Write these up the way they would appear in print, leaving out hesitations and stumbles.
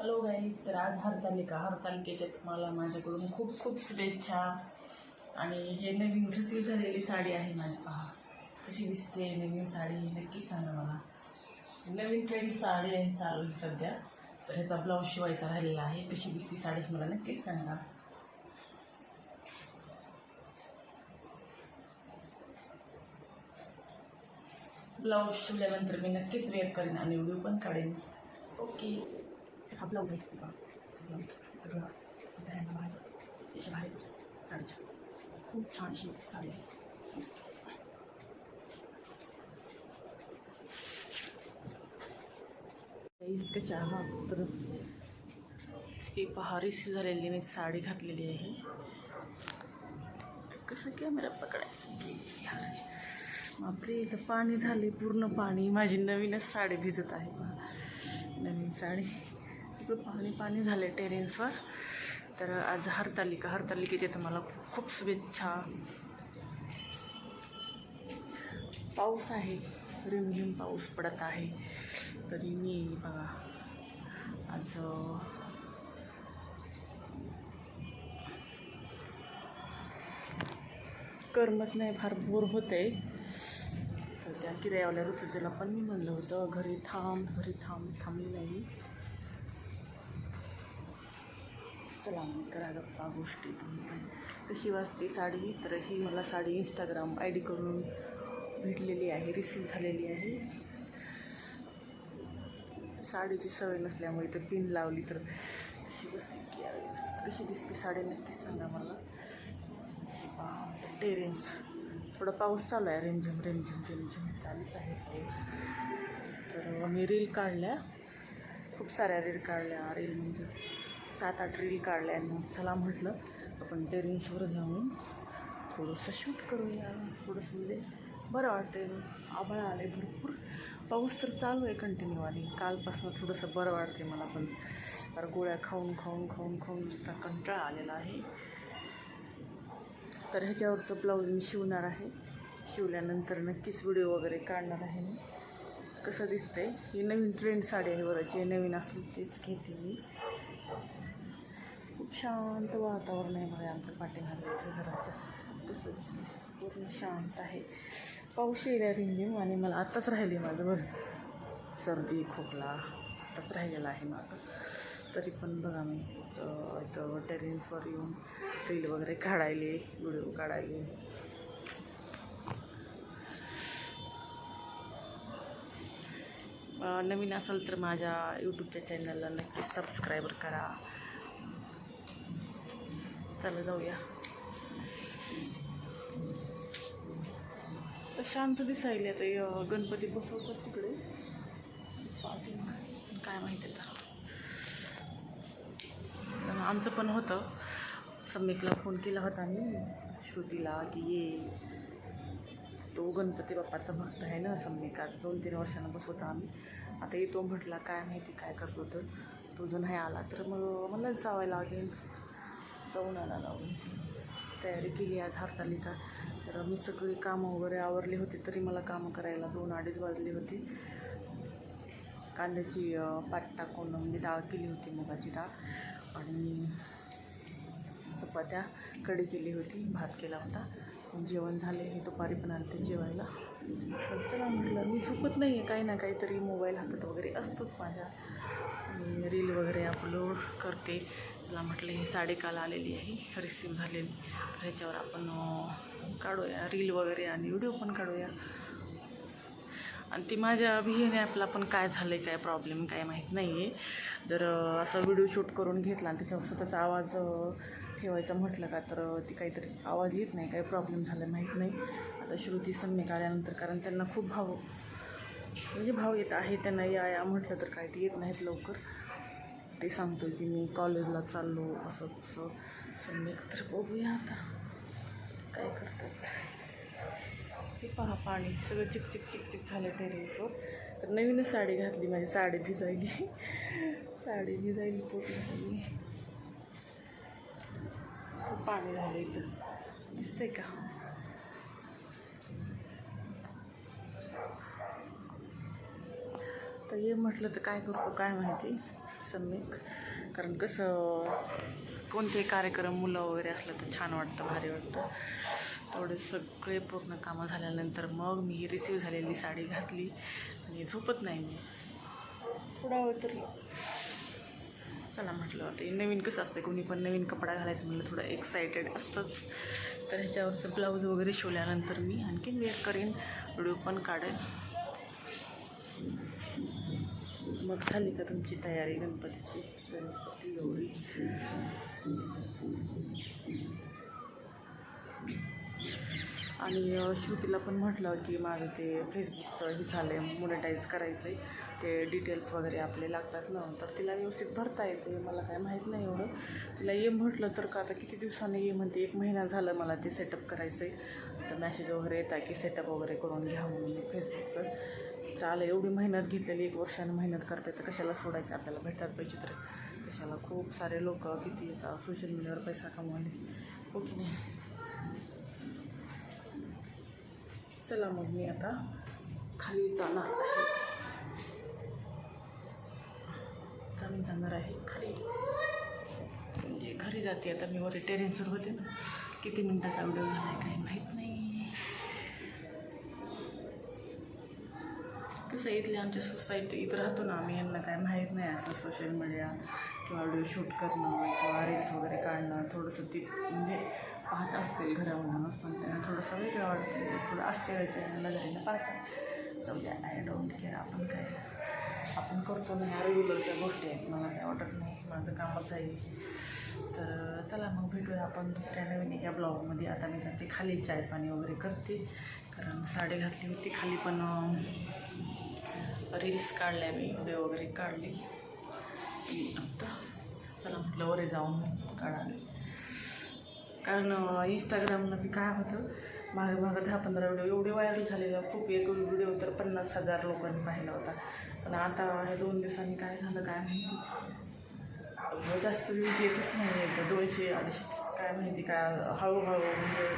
Hello guys, तर आज हरतालिकेच्या तुम्हाला माझ्याकडून खूप खूप शुभेच्छा. आणि हे नवीन रिसीव झालेली साडी आहे माझी. पहा कशी दिसते नवीन साडी, नक्कीच सांगा मला. नवीन ट्रेंड साडी आहे चालू ही सध्या, तर ह्याचा ब्लाऊज शिवायचा राहिलेला आहे. कशी दिसते साडी मला नक्कीच सांगा. ब्लाऊज शिवल्यानंतर मी नक्कीच वेअर करेन आणि व्हिडिओ पण काढेन. ओके, हा ब्लाऊज आहे. ब्लाऊज सगळं हँडला आहे, याच्या बाहेर साडीच्या खूप छानशी साडी आहे. कशा आहात? तर ही पहा रिसीव झालेली मी साडी घातलेली आहे. कसं कॅमेरा पकडायचं? बापरे, इथं पाणी झाले, पूर्ण पाणी. माझी नवीनच साडी भिजत आहे. पहा नवीन साडी, सगळं पाणी पाणी झालं टेरेसवर. तर आज हरतालिकेचे तर मला खूप खूप शुभेच्छा. पाऊस आहे, रिमझिम पाऊस पडत आहे. तरी मी बघा आज करमत नाही, फार बोर होते. तर त्या किरायावाल्या ऋतुजेला पण मी म्हणलं होतं घरी थांबली नाही. चला मग करा गप्पा गोष्टी. तुम्ही पण कशी वाटते साडी? तर ही मला साडी इंस्टाग्राम ID करून भेटलेली आहे, रिसीव झालेली आहे. साडीची सवय नसल्यामुळे तर पिन लावली तर कशी बसली की यार व्यवस्थित. कशी दिसते साडी नक्कीच सांगा मला. टेरेस थोडा पाऊस चालू आहे, रिमझिम चालूच आहे पाऊस. तर मी रील काढल्या, खूप साऱ्या रील काढल्या. रील म्हणजे 7-8 रील काढल्या. मग चला म्हटलं आपण टेरेसवर जाऊन थोडंसं शूट करूया. थोडंसं म्हणजे बरं वाटते. आभाळ आले, भरपूर पाऊस तर चालू आहे कंटिन्यू. आणि कालपासून थोडंसं बरं वाटते मला पण. तर गोळ्या खाऊन नुसता कंटाळा आलेला आहे. तर ह्याच्यावरचं ब्लाऊज मी शिवणार आहे. शिवल्यानंतर नक्कीच व्हिडिओ वगैरे काढणार आहे मी. कसं दिसतंय? ही नवीन ट्रेंड साडी आहे बरं, जे नवीन असेल तेच घेते मी. खूप शांत वातावरण आहे बघा आमच्या पाठीमागेचं घराच्या. कसं दिसतं? पूर्ण शांत आहे. पाऊस येईल रिमझिम. आणि मला आत्ताच राहिली माझं बरं सर्दी खोकला आत्ताच राहिलेला आहे माझं. तरी पण बघा मी इथं टेरेसवर येऊन रील वगैरे काढायले, व्हिडिओ काढायले. नवीन असेल तर माझ्या यूट्यूबच्या चॅनलला नक्कीच सबस्क्राईबर करा. चला जाऊया. तर शांत दिसायला आता गणपती बसवतात तिकडे, काय माहिती आता. आमचं पण होतं. सम्यकला फोन केला होता मी, श्रुतीला, की ये. तो गणपती बाप्पाचा भक्त आहे ना सम्यक. आज 2-3 वर्षांना बसवता आम्ही. आता येतो म्हटला, काय माहिती काय करतो. तर तो जो नाही आला तर मग मला जावं लागेल. जाऊन आला लावून तयारी केली आज हरतालिका. तर मी सगळी कामं वगैरे आवरली होती, तरी मला कामं करायला 2-2:30 वाजले होते. कांद्याची पाट टाकून म्हणजे डाळ केली होती, मुगाची डाळ. आणि चपात्या, कढी केली होती, भात केला होता. जेवण झाले. हे दुपारी पण आले ते जेवायला. तर चला म्हटलं, मी झोपत नाही आहे, काही ना काहीतरी मोबाईल हातात वगैरे असतोच माझ्या. आणि रील वगैरे अपलोड करते. चला म्हटलं ही साडी काल आलेली आहे, रिसीव झालेली. तर ह्याच्यावर आपण काढूया रील वगैरे आणि व्हिडिओ पण काढूया. आणि ती माझ्या VN ॲपला पण काय झालं आहे, काय प्रॉब्लेम काय माहीत नाही आहे. जर असा व्हिडिओ शूट करून घेतला आणि त्याच्यावर स्वतःचा आवाज ठेवायचा म्हटलं का, तर ती काहीतरी आवाज येत नाही. काय प्रॉब्लेम झाला माहीत नाही. आता श्रुती सम्यक आल्यानंतर, कारण त्यांना खूप भाव येत आहे. त्यांना या म्हटलं तर काय ते येत नाहीत लवकर. ते सांगतो की मी कॉलेजला चाललो असं तसं सम्यक. तर बघूया आता काय करतात. हे पहा पाणी सगळं चिकचिक झालं टेरेसवर. तर नवीनच साडी घातली, माझी साडी भिजायली पोटी. खूप पाणी झालं इथं, दिसतंय का? तर ये म्हटलं तर काय करतो काय माहिती. सम्यक. कारण कसं कोणतेही कार्यक्रम मुलं वगैरे असलं तर छान वाटतं, भारी वाटतं. तेवढे सगळे पूर्ण कामं झाल्यानंतर मग मी रिसीव झालेली साडी घातली आणि झोपत नाही मी थोडा वेळ तरी. चला म्हटलं ते नवीन कसं असतं, कोणी पण नवीन कपडा घालायचं म्हटलं थोडं एक्सायटेड असतंच. तर ह्याच्यावरचं ब्लाऊज वगैरे शिवल्यानंतर मी आणखीन वेअर करेन, व्हिडिओ पण काढेन. मग झाली का तुमची तयारी गणपतीची? गणपती गौरी आणि श्रुतीला पण म्हटलं की माझं ते फेसबुकचं हे झालं आहे, मोनेटाईज करायचं आहे, ते डिटेल्स वगैरे आपले लागतात ना, तर तिला व्यवस्थित भरता येते. मला काय माहीत नाही एवढं. तिला ये म्हटलं तर का आता किती दिवसांनी ये म्हणते, 1 महिना झालं मला ते सेटअप करायचं आहे. तर मॅसेज वगैरे येत आहे की सेटअप वगैरे करून घ्या म्हणून फेसबुकचं. तर आलं एवढी मेहनत घेतलेली, 1 वर्षानं मेहनत करते तर कशाला सोडायचं, आपल्याला भेटतात पैसे तर कशाला. खूप सारे लोक किती येतात सोशल मीडियावर पैसा कमवायला, हो की नाही. चला मग मी आता खाली जाणार आहे. आता मी जाणार आहे खाली, म्हणजे घरी जाते आता मी. वर टेरेसवर होते ना, किती मिनटाचा व्हिडिओ झाला आहे काही माहीत नाही. कसं इथले आमच्या सोसायटी इथं राहतो ना आम्ही, यांना काय माहीत नाही असं सोशल मीडिया किंवा व्हिडिओ शूट करणं किंवा रील्स वगैरे काढणं. थोडंसं ती म्हणजे पाहत असतील घरामधूनच, पण त्यांना थोडंसं वेगळं वाटते, थोडं आश्चर्याच्या नजरेनं पाहतात. जाऊ द्या, आय डोंट केअर. आपण करतो ना, ह्या रेग्युलरच्या गोष्टी आहेत, मला काय वाटत नाही, माझं कामच आहे. तर चला मग भेटूया आपण दुसऱ्या नवीन एका ब्लॉगमध्ये. आता मी जाते खाली, चाय पाणी वगैरे करते, कारण साडी घातली होती खाली, पण रील्स काढल्या मी, व्हिडिओ वगैरे काढली. आता चला म्हटलं वर जाऊन काढाले, कारण इंस्टाग्रामला बी काय होतं, मागे 10-15 व्हिडिओ एवढे व्हायरल झालेले, खूप. एक व्हिडिओ तर 50,000 लोकांनी पाहिला होता. पण आता ह्या 2 दिवसांनी काय झालं काय माहिती, जास्त व्ह्यूज येतच नाही येतं, 200-250 काय माहिती. काय हळूहळू म्हणजे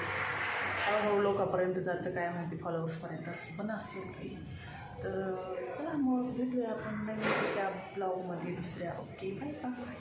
हळूहळू लोकांपर्यंत जातं काय माहिती, फॉलोअर्सपर्यंत पण असेल काही. तर चला मग भेटूया आपण नवीन एका ब्लॉगमध्ये दुसऱ्या. Okay, bye bye.